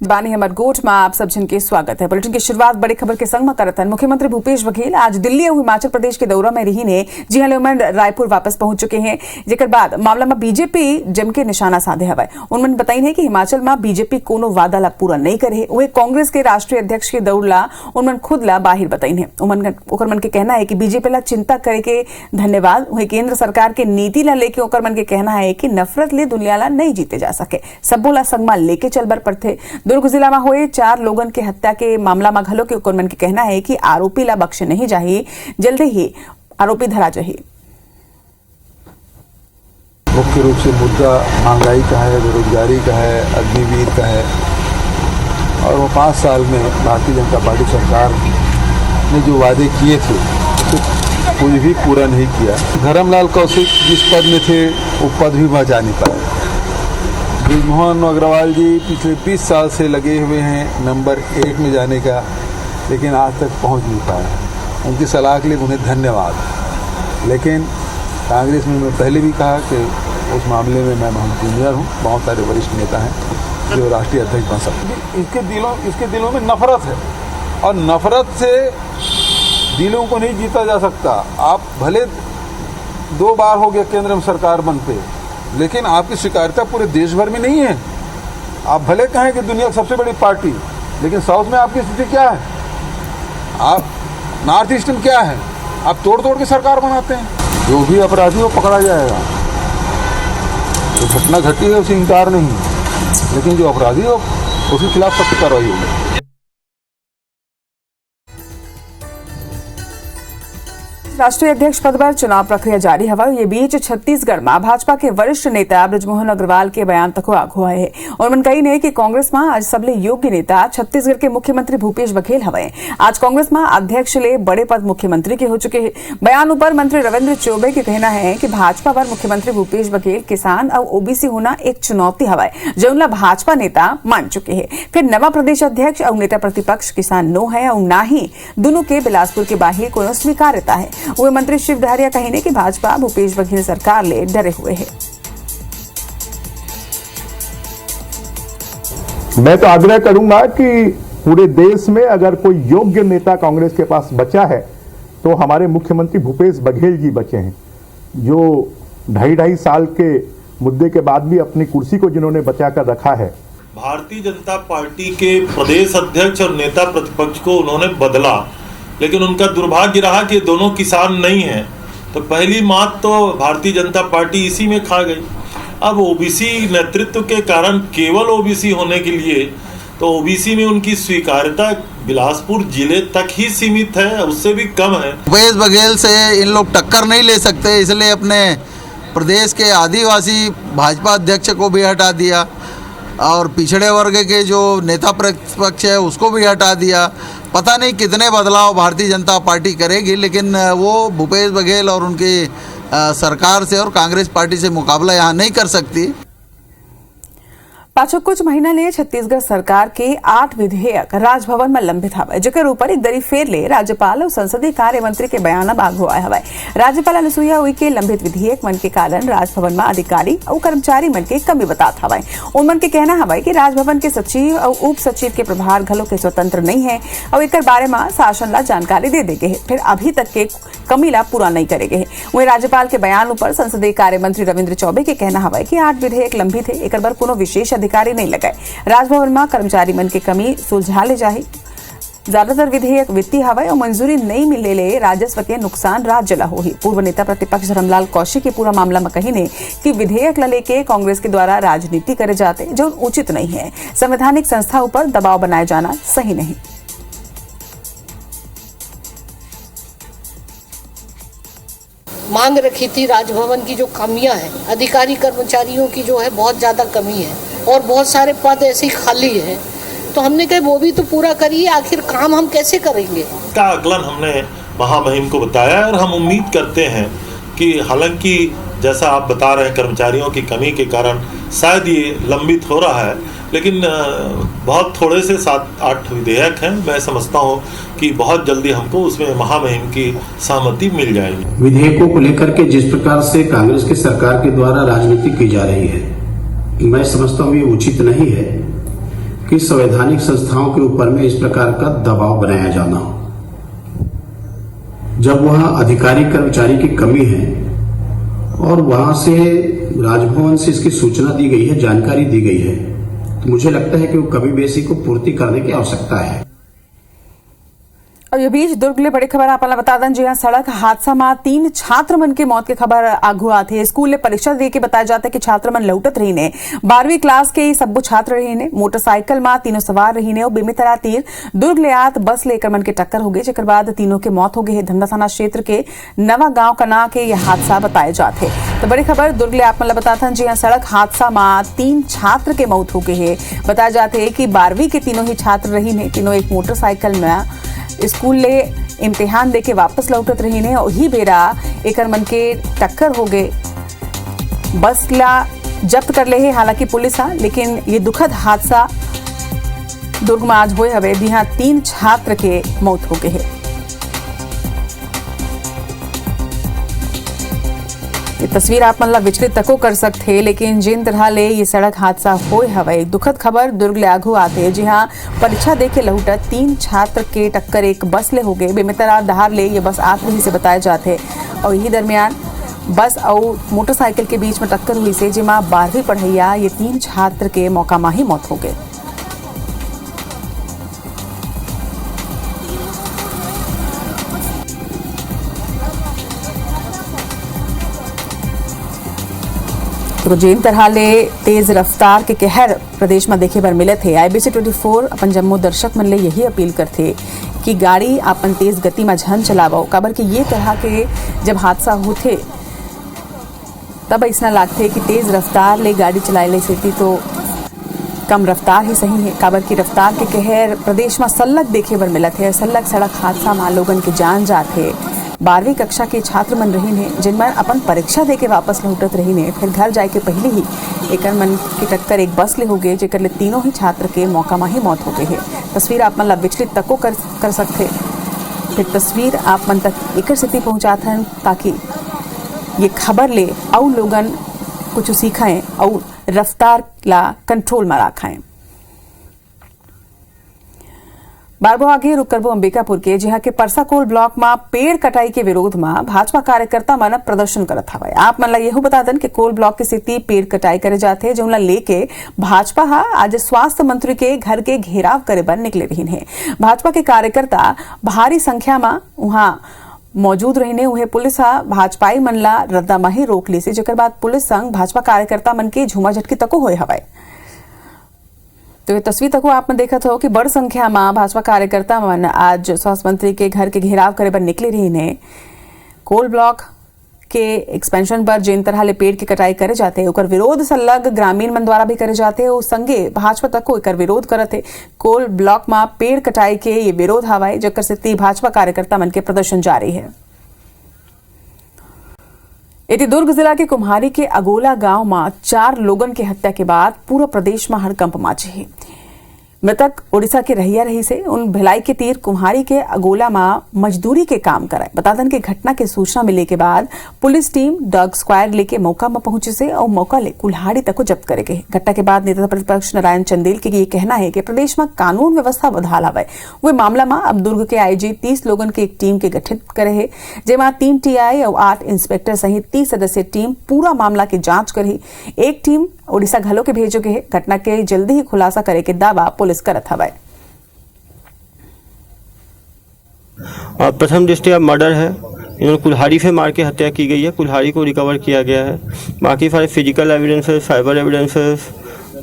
बानी हमर गोठ में आप सब जिनके स्वागत है। बुलेटिन की शुरुआत बड़ी खबर के संग में करत हन। मुख्यमंत्री भूपेश बघेल आज दिल्ली और हिमाचल प्रदेश के दौरा में रही ने, जी हाँ लेमन रायपुर वापस पहुंच चुके हैं। जेकर बाद मामला में बीजेपी जम के निशाना साधे हवाए। उन्होंने बताई है कि हिमाचल में बीजेपी कोनो वादा ला पूरा नहीं करे। वही कांग्रेस के राष्ट्रीय अध्यक्ष के दौड़ ला उन्होंने खुद ला बाहर बताई है। ओकर मन के कहना है कि बीजेपी ला चिंता करे के धन्यवाद। वही केंद्र सरकार के नीति ला लेके ओकर मन के कहना है कि नफरत ले दुनिया ला नहीं जीते जा सके, सबो ला संगमा लेके चल बर पड़थे। दुर्ग जिला में हुए 4 लोगन के हत्या के मामला में घलो के ओकर के कहना है कि आरोपी ला बख्शे नहीं जाही, जल्दी ही आरोपी धरा जाही। मुख्य रूप से मुद्दा महंगाई का है, बेरोजगारी का है, अग्निवीर का है और वो 5 साल में भारतीय जनता पार्टी सरकार ने जो वादे किए थे तो कोई भी पूरा नहीं किया। धर्मलाल कौशिक जिस पद में थे वो पद भी वह जा नहीं पाए। बृजमोहन अग्रवाल जी पिछले 20 साल से लगे हुए हैं नंबर 1 में जाने का, लेकिन आज तक पहुंच नहीं पाए। उनकी सलाह के लिए उन्हें धन्यवाद। लेकिन कांग्रेस में मैं पहले भी कहा कि उस मामले में मैं बहुत जूनियर हूँ। बहुत सारे वरिष्ठ नेता हैं जो राष्ट्रीय अध्यक्ष बन सकते। इसके दिलों में नफरत है और नफरत से दिलों को नहीं जीता जा सकता। आप भले 2 बार हो गया केंद्र में सरकार बनते, लेकिन आपकी स्वीकार्यता पूरे देश भर में नहीं है। आप भले कहें कि दुनिया की सबसे बड़ी पार्टी, लेकिन साउथ में आपकी स्थिति क्या है? आप नॉर्थ ईस्ट में क्या है? आप तोड़ तोड़ के सरकार बनाते हैं। जो भी अपराधी वो पकड़ा जाएगा। जो घटना घटी है उसे इंकार नहीं, लेकिन जो अपराधी हो उसके खिलाफ सख्त कार्रवाई होगी। राष्ट्रीय अध्यक्ष पद पर चुनाव प्रक्रिया जारी हवा। ये बीच छत्तीसगढ़ में भाजपा के वरिष्ठ नेता बृजमोहन अग्रवाल के बयान तक आगुआ है और मन कही ने कि कांग्रेस में आज सबले योग्य नेता छत्तीसगढ़ के मुख्यमंत्री भूपेश बघेल हवे। आज कांग्रेस में अध्यक्ष ले बड़े पद मुख्यमंत्री के हो चुके हैं। बयान ऊपर मंत्री रविंद्र चौबे के कहना है कि भाजपा पर मुख्यमंत्री भूपेश बघेल किसान और ओबीसी होना एक चुनौती हवा जो उनला भाजपा नेता मान चुके हैं। फिर नवा प्रदेश अध्यक्ष और नेता प्रतिपक्ष किसान नो है और ना ही दोनों के बिलासपुर के बाहर कोई स्वीकार्यता है। वे मंत्री शिव डहरिया कही कि भाजपा भूपेश बघेल सरकार ले डरे हुए है। मैं तो आग्रह करूंगा कि पूरे देश में अगर कोई योग्य नेता कांग्रेस के पास बचा है तो हमारे मुख्यमंत्री भूपेश बघेल जी बचे हैं, जो 2.5 साल के मुद्दे के बाद भी अपनी कुर्सी को जिन्होंने बचाकर रखा है। भारतीय जनता पार्टी के प्रदेश अध्यक्ष और नेता प्रतिपक्ष को उन्होंने बदला, लेकिन उनका दुर्भाग्य रहा कि दोनों किसान नहीं हैं। तो पहली मात तो भारतीय जनता पार्टी इसी में खा गई। अब ओबीसी नेतृत्व के कारण केवल ओबीसी होने के लिए तो ओबीसी में उनकी स्वीकार्यता बिलासपुर जिले तक ही सीमित है, उससे भी कम है। भूपेश बघेल से इन लोग टक्कर नहीं ले सकते, इसलिए अपने प्रदेश के आदिवासी भाजपा अध्यक्ष को भी हटा दिया और पिछड़े वर्ग के जो नेता प्रतिपक्ष है उसको भी हटा दिया। पता नहीं कितने बदलाव भारतीय जनता पार्टी करेगी, लेकिन वो भूपेश बघेल और उनकी सरकार से और कांग्रेस पार्टी से मुकाबला यहाँ नहीं कर सकती। पाछो कुछ महीना ले छत्तीसगढ़ सरकार के 8 विधेयक राजभवन में लंबित हवे, जेकर ऊपर एक दरी फेर ले राज्यपाल और संसदीय कार्य मंत्री के बयान आगू आए हवे। राज्यपाल अनुसुईया उइके के लंबित विधेयक मन के कारण राजभवन में अधिकारी और कर्मचारी मन के कमी बतात हवे। उनमन के कहना हवे कि राजभवन के सचिव और उप सचिव के प्रभार घलो के स्वतंत्र नहीं है और एक बारे में शासन ला जानकारी दे देगे है, फिर अभी तक के कमी ला पूरा नहीं करेगे है। वही राज्यपाल के बयान ऊपर संसदीय कार्य मंत्री रविंद्र चौबे के कहना हवे कि 8 विधेयक लंबित है, एक बार कोनो विशेष अधिकारी नहीं लगाए। राजभवन में कर्मचारी मन की कमी सुलझा ले जाए। ज्यादातर विधेयक वित्तीय हवाई और मंजूरी नहीं मिले ले राजस्व के नुकसान राज्य ला हो ही। पूर्व नेता प्रतिपक्ष धर्मलाल कौशिक के पूरा मामला में कही ने कि विधेयक ला लेके कांग्रेस के द्वारा राजनीति करे जाते जो उचित नहीं है। संवैधानिक संस्था ऊपर दबाव बनाया जाना सही नहीं। मांग रखी थी राजभवन की जो कमियां हैं, अधिकारी कर्मचारियों की जो है बहुत ज़्यादा कमी है और बहुत सारे पद ऐसे ही खाली हैं, तो हमने कहा वो भी तो पूरा करिए। आखिर काम हम कैसे करेंगे? का आकलन हमने महामहिम को बताया और हम उम्मीद करते हैं कि हालांकि जैसा आप बता रहे हैं कर्मचारियों की कमी के कारण शायद ये लंबित हो रहा है, लेकिन बहुत थोड़े से 7-8 विधेयक हैं। मैं समझता हूँ कि बहुत जल्दी हमको उसमें महामहिम की सहमति मिल जाएगी। विधेयकों को लेकर के जिस प्रकार से कांग्रेस की सरकार के द्वारा राजनीति की जा रही है, मैं समझता हूँ ये उचित नहीं है, कि संवैधानिक संस्थाओं के ऊपर में इस प्रकार का दबाव बनाया जाना, जब वहां अधिकारी कर्मचारी की कमी है और वहां से राजभवन से इसकी सूचना दी गई है, जानकारी दी गई है, तो मुझे लगता है कि वो कमी बेसी को पूर्ति करने की आवश्यकता है। और ये बीच दुर्ग ले बड़ी खबर आपने बता दें। जी हाँ, सड़क हादसा में 3 छात्र मन के मौत की खबर आगू आती है। स्कूल ले परीक्षा दे के बताया जाता है कि छात्र मन लौटत रही ने 12वीं क्लास के सबो छात्र रही ने मोटरसाइकिल में तीनों सवार रही ने और बेमितरा तीर दुर्ग ले आत बस लेकर मन के टक्कर हो गई, जेकर बाद तीनों के मौत हो गई है। धंधा थाना क्षेत्र के नवा गांव कना के यह हादसा बताए जाते। तो बड़ी खबर दुर्ग ले आप बताता। जी हाँ, सड़क हादसा में 3 छात्र के मौत हो गई है। बताया जाते है कि 12वीं के तीनों ही छात्र रही ने। तीनों एक मोटरसाइकिल में स्कूल ले इम्तिहान दे के वापस लौटत रही ने और ही बेरा एकर मन के टक्कर हो गए। बस ला जब्त कर ले है हालांकि पुलिस आ, लेकिन ये दुखद हादसा दुर्ग में आज हुए हवे। जी हाँ, 3 छात्र के मौत हो गए है। ये तस्वीर आप मतलब विचलित तको कर सकते, लेकिन जिन तरह ले ये सड़क हादसा होए हवे दुखद खबर दुर्ग ले आगू आते। जी हाँ, परीक्षा देके लौटा 3 छात्र के टक्कर एक बस ले हो गए। बेमितरा दहार ले ये बस आत रही से बताए जाते और यही दरमियान बस और मोटरसाइकिल के बीच में टक्कर हुई से जिमा 12वीं पढ़ैया ये 3 छात्र के मौका में ही मौत हो गए। तो जिन तरह ले तेज रफ्तार के कहर प्रदेश में देखे बर मिले थे। IBC 24 अपन जम्मू दर्शक मन ले यही अपील करते कि गाड़ी अपन तेज गति में झन चलावो, काबर कि ये तरह के जब हादसा होते तब ऐसा लगते कि तेज रफ्तार ले गाड़ी चलाए ले सेती तो कम रफ्तार ही सही है, काबर की रफ्तार के कहर प्रदेश में सल्लग देखे बर मिलत है। सल्लग सड़क हादसा में लोगन के जान जाते। 12वीं कक्षा के छात्र मन रही ने जिनमें अपन परीक्षा दे के वापस लौटत रही ने, फिर घर जाए के पहले ही एकर मन की टक्कर एक बस ले हो गए, जेकर ले तीनों ही छात्र के मौका में ही मौत हो गई है। तस्वीर आप मतलब विचलित तको कर सकते। फिर तस्वीर आप मन तक एक स्थिति पहुँचाते हैं ताकि ये खबर ले और लोगन कुछ सीखें और रफ्तार ला कंट्रोल में रखें। बारबो आगे रुक करबो अंबिकापुर के, जहां के परसाकोल ब्लॉक में पेड़ कटाई के विरोध में भाजपा कार्यकर्ता मन प्रदर्शन करत हवे। आप मन ला यहू बता दें कि कोल ब्लॉक की स्थिति पेड़ कटाई करे जाते जो लेके भाजपा आज स्वास्थ्य मंत्री के घर के घेराव करे बर निकले रही है। भाजपा के कार्यकर्ता भारी संख्या में वहां मौजूद रहने उन्हें पुलिस भाजपाई मन ला रद्दा में ही रोक ली से, जेकर बाद पुलिस संग भाजपा कार्यकर्ता मन के झूमा झटकी तको होए हवे। तो ये तस्वीर तक आपने देखा था कि बड़ संख्या में भाजपा कार्यकर्ता मन आज स्वास्थ्य मंत्री के घर के घेराव करे पर निकले रही ने। कोल ब्लॉक के एक्सपेंशन पर जिन तरह ले पेड़ की कटाई करे जाते हैं ओकर विरोध सल्लग ग्रामीण मन द्वारा भी करे जाते हैं। संगे भाजपा तक एकर विरोध करते। कोल ब्लॉक में पेड़ कटाई के ये विरोध हवाए, जकर से भाजपा कार्यकर्ता मन के प्रदर्शन जारी है। इति दुर्ग जिला के कुम्हारी के अगोला गांव में 4 लोगन के हत्या के बाद पूरा प्रदेश में हड़कंप मची है। मृतक ओडिशा के रहिया रही से उन भिलाई के तीर कुम्हारी के अगोला में मजदूरी के काम कराए। बता दें कि घटना की सूचना मिलने के बाद पुलिस टीम डॉग स्क्वाड लेके मौका में पहुंचे से और मौका ले कुल्हाड़ी तक को जब्त करेगे। घटना के बाद नेता प्रतिपक्ष नारायण चंदेल के ये कहना है कि प्रदेश में कानून व्यवस्था बदहाल हवे। वे मामला में अब दुर्ग के आईजी 30 लोगन के एक टीम के गठित करे है, जेमा 3 टीआई और 8 इंस्पेक्टर सहित 30 सदस्यीय टीम पूरा मामला की जांच करी। एक टीम ओडिशा घलो के भेजो गए। घटना के जल्दी ही खुलासा करे के दावा पुलिस करत हवे। प्रथम दृष्टया मर्डर है। इन्होंने कुल्हाड़ी से मार के हत्या की गई है। कुल्हाड़ी को रिकवर किया गया है। बाकी सारे physical evidences, cyber evidences,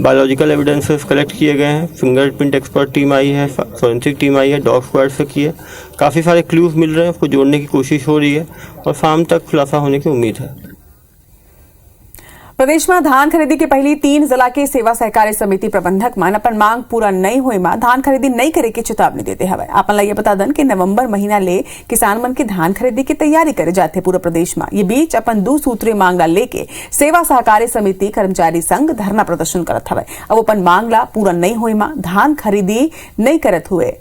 biological evidences collect किए गए हैं। फिंगरप्रिंट एक्सपर्ट टीम आई है, फोरेंसिक टीम आई है, डॉग स्क्वाड से की है। काफ़ी सारे क्लूज मिल रहे हैं, उसको जोड़ने की कोशिश हो रही है और शाम तक खुलासा होने की उम्मीद है। प्रदेश में धान खरीदी के पहली 3 जिला के सेवा सहकारी समिति प्रबंधक मन अपन मांग पूरा नहीं हुए में धान खरीदी नहीं करे की चेतावनी देते हवे। आपन ला ये बता दें कि नवंबर महीना ले किसान मन की धान खरीदी की तैयारी करे जाते पूरा प्रदेश में। ये बीच अपन 2 सूत्रीय मांग ला लेके सेवा सहकारी समिति कर्मचारी संघ धरना प्रदर्शन करत हवे। अब अपन मांग ला पूरा नहीं हुए में धान खरीदी नहीं करत हुए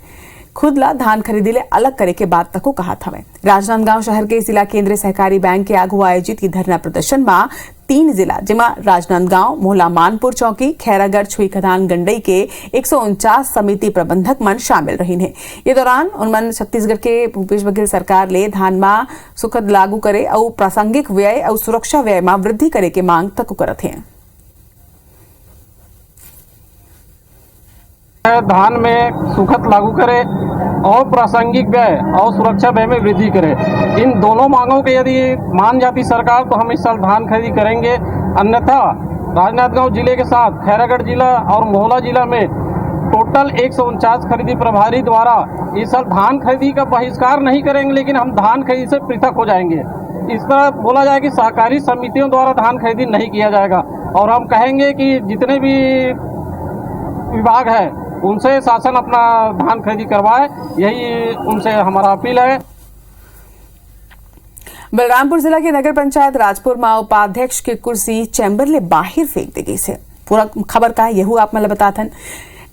खुद ला धान खरीदी ले अलग करे के बात तक कहा था। राजनांदगांव शहर के जिला केंद्रीय सहकारी बैंक के आगू आयोजित धरना प्रदर्शन में 3 जिला जिमा राजनांदगांव, मोहला मानपुर चौकी, खैरागढ़, छुईखदान, गंडई के 149 समिति प्रबंधक मन शामिल रही है। ये दौरान उनमन छत्तीसगढ़ के भूपेश बघेल सरकार ले धान में सुखद लागू करे और प्रासंगिक व्यय और सुरक्षा व्यय में वृद्धि करे के मांग तक करत हैं। धान में सुखद लागू करे और प्रासंगिक व्यय और सुरक्षा व्यय में वृद्धि करे। इन दोनों मांगों के यदि मान जाती सरकार तो हम इस साल धान खरीदी करेंगे, अन्यथा राजनांदगांव जिले के साथ खैरागढ़ जिला और मोहला जिला में टोटल 149 खरीदी प्रभारी द्वारा इस साल धान खरीदी का बहिष्कार नहीं करेंगे, लेकिन हम धान खरीदी से पृथक हो जाएंगे। इस तरह बोला जाए कि सहकारी समितियों द्वारा धान खरीदी नहीं किया जाएगा और हम कहेंगे कि जितने भी विभाग है उनसे शासन अपना धान खरीदी करवाए, यही उनसे हमारा अपील है। बलरामपुर जिला के नगर पंचायत राजपुर में उपाध्यक्ष की कुर्सी चैम्बर ले बाहर फेंक दी गई से। पूरा खबर का यहू आप मतलब बताथन।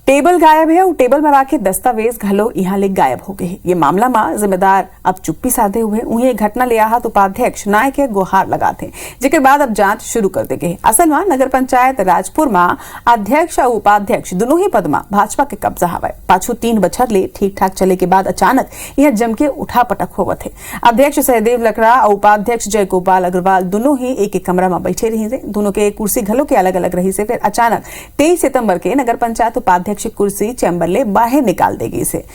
टेबल गायब है और टेबल में राखे दस्तावेज घलो यहाँ ले गायब हो गए। ये मामला में जिम्मेदार अब चुप्पी साधे हुए उन्हें घटना ले आहत उपाध्यक्ष नायक के गुहार लगाते, जिसके बाद अब जांच शुरू कर दी गई। असल में नगर पंचायत राजपुर में अध्यक्ष और उपाध्यक्ष दोनों ही पद में भाजपा के कब्जा हवा। पाछू 3 बछर ले ठीक ठाक चले के बाद अचानक यह जम के उठा पटक होवत है। अध्यक्ष सहदेव लकड़ा और उपाध्यक्ष जय गोपाल अग्रवाल दोनों ही एक कमरा में बैठे रही थे। दोनों के कुर्सी घलो के अलग अलग रही से। फिर अचानक 23 सितंबर के नगर पंचायत उपाध्यक्ष कुर्सी चैम्बर ले बाहर निकाल देगी से।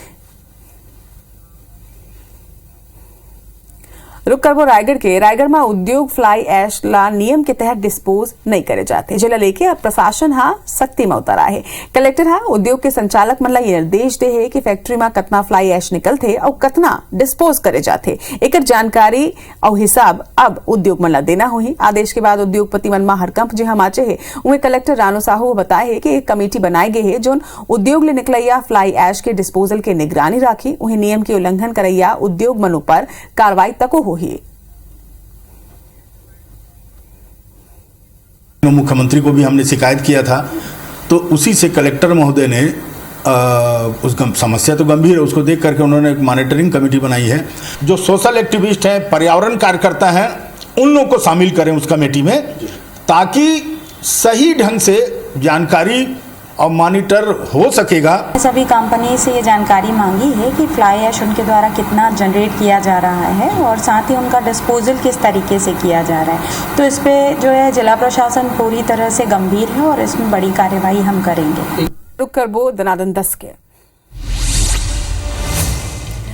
रुक करबो रायगढ़ के। रायगढ़ में उद्योग फ्लाई ऐश ला नियम के तहत डिस्पोज नहीं करे जाते, जिला लेके अब प्रशासन सख्ती में उतरा है। कलेक्टर उद्योग के संचालक मन ला ये निर्देश दे है कि फैक्ट्री में कतना फ्लाई ऐश निकलते और कतना डिस्पोज करे जाते, एकर जानकारी और हिसाब अब उद्योग मन ला देना होही। आदेश के बाद उद्योगपति मन में हरकंप जी माचे है। उन्हें कलेक्टर रानू साहू बताए है कि एक कमेटी बनाई गई है जो उद्योग ले निकलैया फ्लाई ऐश के डिस्पोजल के निगरानी राखी। उन्हें नियम के उल्लंघन करैया उद्योग मनों पर कार्रवाई तक हो। मुख्यमंत्री को भी हमने शिकायत किया था, तो उसी से कलेक्टर महोदय ने उस समस्या तो गंभीर है, उसको देख करके उन्होंने एक मॉनिटरिंग कमेटी बनाई है। जो सोशल एक्टिविस्ट हैं, पर्यावरण कार्यकर्ता हैं, उन लोगों को शामिल करें उस कमेटी में, ताकि सही ढंग से जानकारी और मॉनिटर हो सकेगा। सभी कंपनी से ये जानकारी मांगी है कि फ्लाई ऐश उनके द्वारा कितना जनरेट किया जा रहा है और साथ ही उनका डिस्पोजल किस तरीके से किया जा रहा है। तो इस पे जो है जिला प्रशासन पूरी तरह से गंभीर है और इसमें बड़ी कार्रवाई हम करेंगे। रुक करबो दनादन 10 के।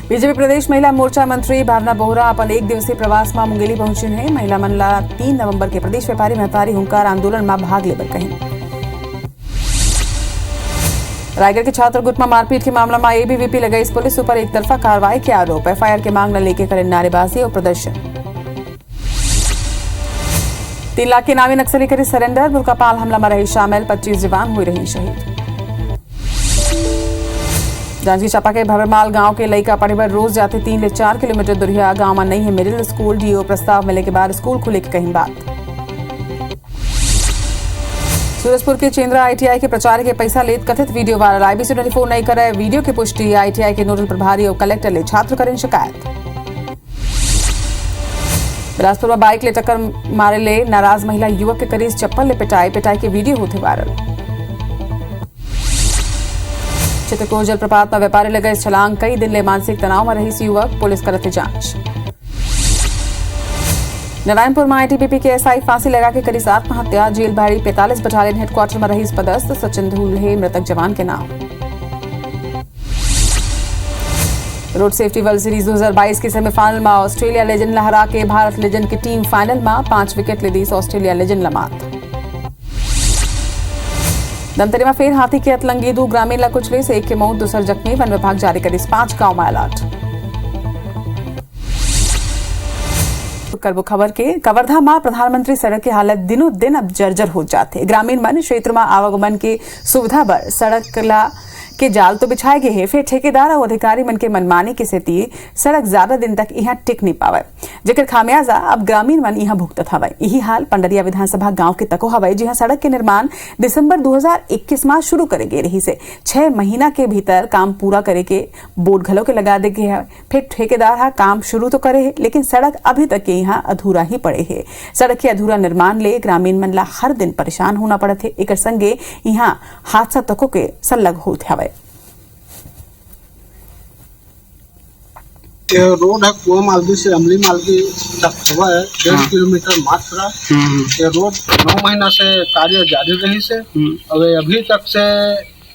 बीजेपी प्रदेश महिला मोर्चा मंत्री भावना बोहरा अपन 1 दिवसीय प्रवास में मुंगेली पहुंची है। महिला मन ला 3 नवंबर के प्रदेश व्यापारी महतारी हुंकार आंदोलन में भाग लेबर कहीं। रायगढ़ के छात्र गुट में मारपीट के मामला में एबीवीपी लगाई पुलिस ऊपर एक तरफा कार्रवाई के आरोप। एफआईआर के मांग न लेके करें नारेबाजी और प्रदर्शन। 3 लाख के नामी नक्सली करी सरेंडर। बुरकापाल हमला में रही शामिल 25 जवान हुई रही शहीद। जांजगीर चांपा के भवरमाल गांव के लइका पढ़े पर रोज जाते 3 से 4 किलोमीटर दूरिया गांव में नहीं है मिडिल स्कूल। डीओ प्रस्ताव मिले के बाद स्कूल खुले की कहीं बात। सूरजपुर के चेंद्रा आईटीआई के प्रचार के पैसा लेत कथित वीडियो वायरल। IBC 24 नहीं करे वीडियो की पुष्टि। आईटीआई के नोडल प्रभारी और कलेक्टर ले छात्र करें शिकायत। बिलासपुर में बाइक ले टक्कर मारे ले नाराज महिला युवक के करीब चप्पल ले पिटाई के वीडियो होते वायरल। चित्रकूट जलप्रपात में व्यापारी लगे छलांग। कई दिन ले मानसिक तनाव में रही युवक। पुलिस करते जांच। नारायणपुर में आईटीबीपी के एसआई फांसी लगा के करी आत्महत्या। जेल भाड़ी 45 बटालियन हेडक्वार्टर में रही पदस्थ। सचिन धूल्हे मृतक जवान के नाम। रोड सेफ्टी वर्ल्ड सीरीज 2022 के सेमीफाइनल में ऑस्ट्रेलिया लेजेंड लहरा के भारत लेजेंड की टीम फाइनल में 5 विकेट ले दी ऑस्ट्रेलिया लेजेंड लमात। धमतरी में फिर हाथी के अतलंगी 2 ग्रामीण ला कुचले से 1 के मौत 2 जख्मी। वन विभाग जारी करी 5 गांव में अलर्ट। करबो खबर के कवर्धा में प्रधानमंत्री सड़क की हालत दिनों दिन अब जर्जर हो जाते। ग्रामीण मन क्षेत्र में आवागमन की सुविधा पर सड़क ला के जाल तो बिछाए गए हैं, फिर ठेकेदार और अधिकारी मन के मनमानी के सेती सड़क ज्यादा दिन तक यहाँ टिक नहीं पावे, जेकर खामियाजा अब ग्रामीण मन यहाँ भुगतत हवे। यही हाल पंडरिया विधानसभा गांव के तको हवे, जहां सड़क के निर्माण दिसंबर 2021 में शुरू करे गए रही से 6 महीना के भीतर काम पूरा करे के बोर्ड घलो के लगा दे गए है। फिर ठेकेदार हा काम शुरू तो करे है, लेकिन सड़क अभी तक के यहाँ अधूरा ही पड़े है। सड़क के अधूरा निर्माण ले ग्रामीण मन ला हर दिन परेशान होना पड़त है। एकर संगे यहाँ हादसा तको के सलग होत हवे। रोड है कुआ मालवी से अमली मालवी तक हुआ है 1.5 किलोमीटर मात्र। ये रोड 9 महीना से कार्य जारी रही से और अभी तक से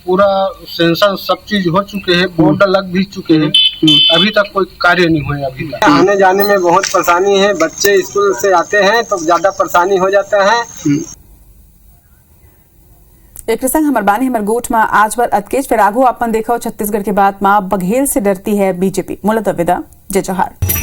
पूरा सेंसर सब चीज हो चुके हैं, बोर्ड लग भी चुके हैं, अभी तक कोई कार्य नहीं हुआ। अभी तक आने जाने में बहुत परेशानी है, बच्चे स्कूल से आते हैं तो ज्यादा परेशानी हो जाता है। एक प्रसंग हमर बानी हमर गोठ में आज बार अतकेज फिर आगू अपन देखो छत्तीसगढ़ के बाद मां बघेल से डरती है बीजेपी। मूलतः विदा जय जोहार।